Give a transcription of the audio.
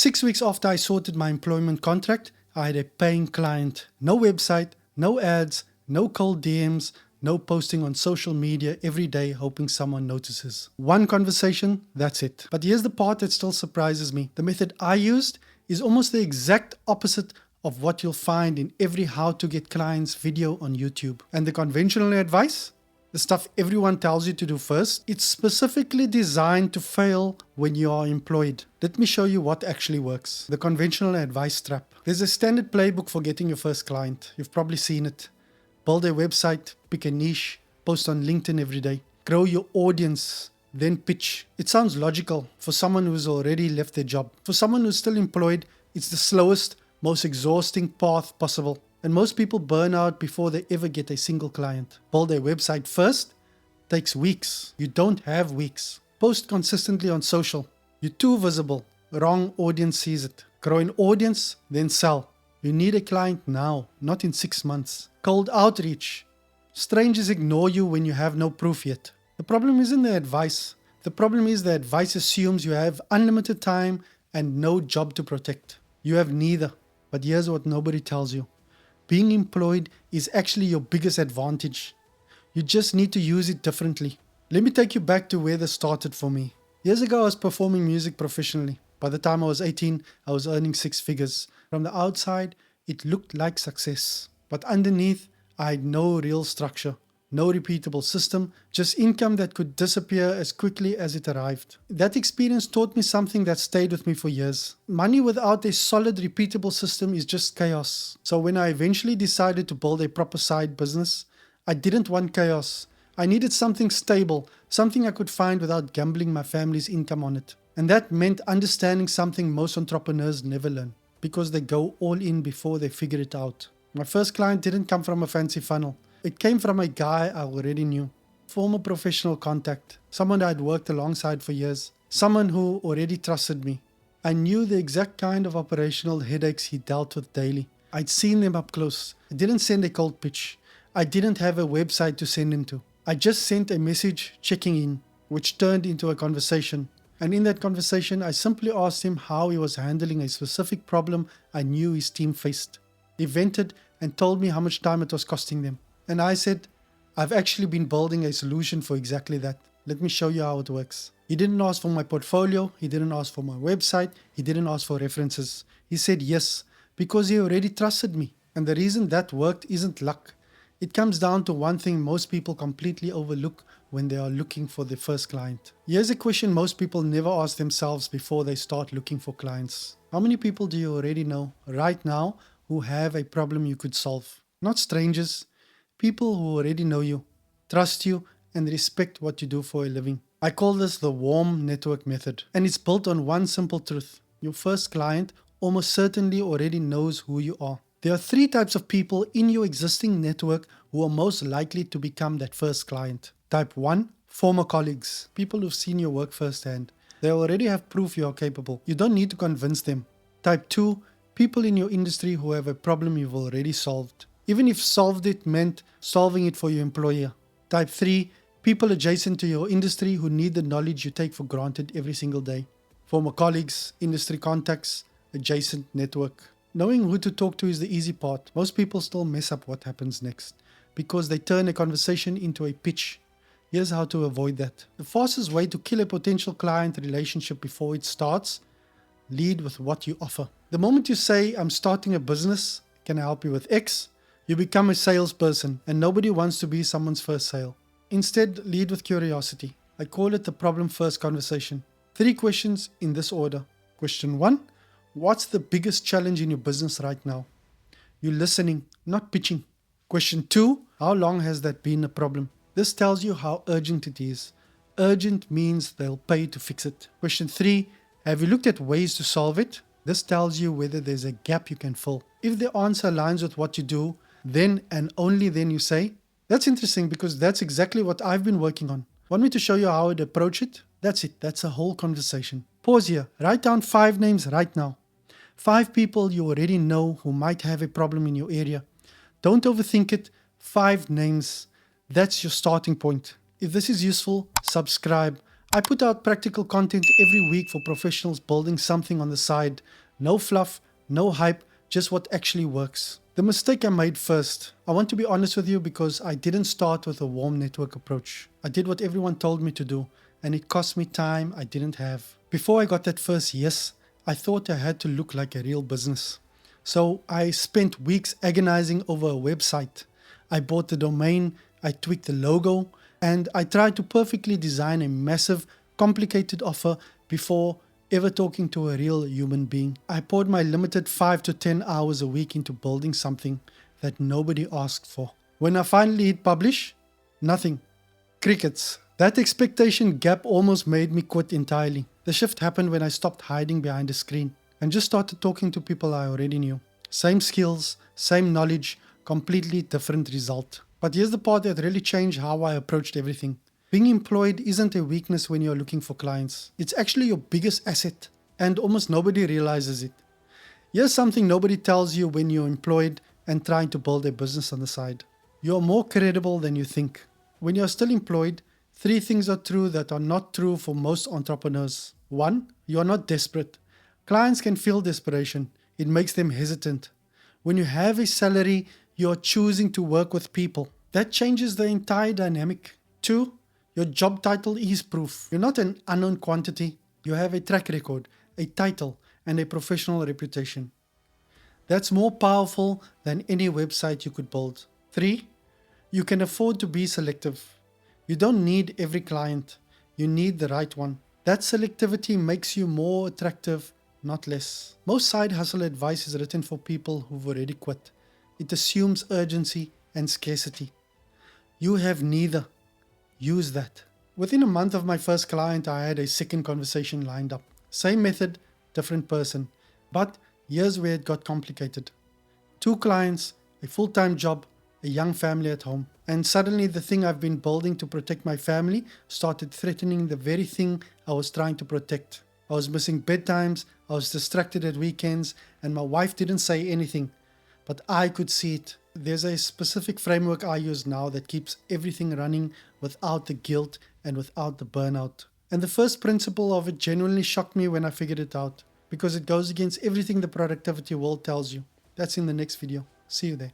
6 weeks after I sorted my employment contract, I had a paying client. No website, no ads, no cold DMs, no posting on social media every day hoping someone notices. One conversation, that's it. But here's the part that still surprises me. The method I used is almost the exact opposite of what you'll find in every how to get clients video on YouTube. And the conventional advice? The stuff everyone tells you to do first, it's specifically designed to fail when you are employed. Let me show you what actually works. The conventional advice trap. There's a standard playbook for getting your first client. You've probably seen it. Build a website, pick a niche, post on LinkedIn every day. Grow your audience, then pitch. It sounds logical for someone who's already left their job. For someone who's still employed, it's the slowest, most exhausting path possible. And most people burn out before they ever get a single client. Build a website first takes weeks. You don't have weeks. Post consistently on social. You're too visible. Wrong audience sees it. Grow an audience, then sell. You need a client now, not in 6 months. Cold outreach. Strangers ignore you when you have no proof yet. The problem isn't the advice. The problem is the advice assumes you have unlimited time and no job to protect. You have neither. But here's what nobody tells you. Being employed is actually your biggest advantage. You just need to use it differently. Let me take you back to where this started for me. Years ago, I was performing music professionally. By the time I was 18, I was earning 6 figures. From the outside, it looked like success. But underneath, I had no real structure, no repeatable system, just income that could disappear as quickly as it arrived. That experience taught me something that stayed with me for years. Money without a solid, repeatable system is just chaos. So when I eventually decided to build a proper side business, I didn't want chaos. I needed something stable, something I could find without gambling my family's income on it. And that meant understanding something most entrepreneurs never learn, because they go all in before they figure it out. My first client didn't come from a fancy funnel. It came from a guy I already knew. Former professional contact. Someone I'd worked alongside for years. Someone who already trusted me. I knew the exact kind of operational headaches he dealt with daily. I'd seen them up close. I didn't send a cold pitch. I didn't have a website to send him to. I just sent a message checking in, which turned into a conversation. And in that conversation, I simply asked him how he was handling a specific problem I knew his team faced. He vented and told me how much time it was costing them. And I said, I've actually been building a solution for exactly that. Let me show you how it works. He didn't ask for my portfolio. He didn't ask for my website. He didn't ask for references. He said yes, because he already trusted me. And the reason that worked isn't luck. It comes down to one thing most people completely overlook when they are looking for their first client. Here's a question most people never ask themselves before they start looking for clients. How many people do you already know right now who have a problem you could solve? Not strangers. People who already know you, trust you, and respect what you do for a living. I call this the warm network method. And it's built on one simple truth. Your first client almost certainly already knows who you are. There are 3 types of people in your existing network who are most likely to become that first client. Type 1, former colleagues. People who've seen your work firsthand. They already have proof you are capable. You don't need to convince them. Type 2, people in your industry who have a problem you've already solved. Even if solved it meant solving it for your employer. Type 3, people adjacent to your industry who need the knowledge you take for granted every single day. Former colleagues, industry contacts, adjacent network. Knowing who to talk to is the easy part. Most people still mess up what happens next because they turn a conversation into a pitch. Here's how to avoid that. The fastest way to kill a potential client relationship before it starts, lead with what you offer. The moment you say, I'm starting a business, can I help you with X? You become a salesperson, and nobody wants to be someone's first sale. Instead, lead with curiosity. I call it the problem first conversation. 3 questions in this order. Question 1, what's the biggest challenge in your business right now? You're listening, not pitching. Question 2, how long has that been a problem? This tells you how urgent it is. Urgent means they'll pay to fix it. Question 3, have you looked at ways to solve it? This tells you whether there's a gap you can fill. If the answer aligns with what you do, then and only then you say, that's interesting because that's exactly what I've been working on. Want me to show you how I'd approach it? That's it. That's a whole conversation. Pause here. Write down 5 names right now. 5 people you already know who might have a problem in your area. Don't overthink it. 5 names. That's your starting point. If this is useful, subscribe. I put out practical content every week for professionals building something on the side. No fluff, no hype, just what actually works. The mistake I made first, I want to be honest with you because I didn't start with a warm network approach. I did what everyone told me to do, and it cost me time I didn't have. Before I got that first yes, I thought I had to look like a real business. So I spent weeks agonizing over a website. I bought the domain, I tweaked the logo, and I tried to perfectly design a massive, complicated offer before ever talking to a real human being. I poured my limited 5 to 10 hours a week into building something that nobody asked for. When I finally hit publish, nothing. Crickets. That expectation gap almost made me quit entirely. The shift happened when I stopped hiding behind a screen and just started talking to people I already knew. Same skills, same knowledge, completely different result. But here's the part that really changed how I approached everything. Being employed isn't a weakness when you're looking for clients. It's actually your biggest asset, and almost nobody realizes it. Here's something nobody tells you when you're employed and trying to build a business on the side. You're more credible than you think. When you're still employed, 3 things are true that are not true for most entrepreneurs. 1, you're not desperate. Clients can feel desperation. It makes them hesitant. When you have a salary, you're choosing to work with people. That changes the entire dynamic. 2, your job title is proof. You're not an unknown quantity. You have a track record, a title, and a professional reputation. That's more powerful than any website you could build. 3, you can afford to be selective. You don't need every client. You need the right one. That selectivity makes you more attractive, not less. Most side hustle advice is written for people who've already quit. It assumes urgency and scarcity. You have neither. Use that. Within a month of my first client, I had a second conversation lined up. Same method, different person. But here's where it got complicated. 2 clients, a full-time job, a young family at home. And suddenly the thing I've been building to protect my family started threatening the very thing I was trying to protect. I was missing bedtimes, I was distracted at weekends, and my wife didn't say anything. But I could see it. There's a specific framework I use now that keeps everything running without the guilt and without the burnout. And the first principle of it genuinely shocked me when I figured it out, because it goes against everything the productivity world tells you. That's in the next video. See you there.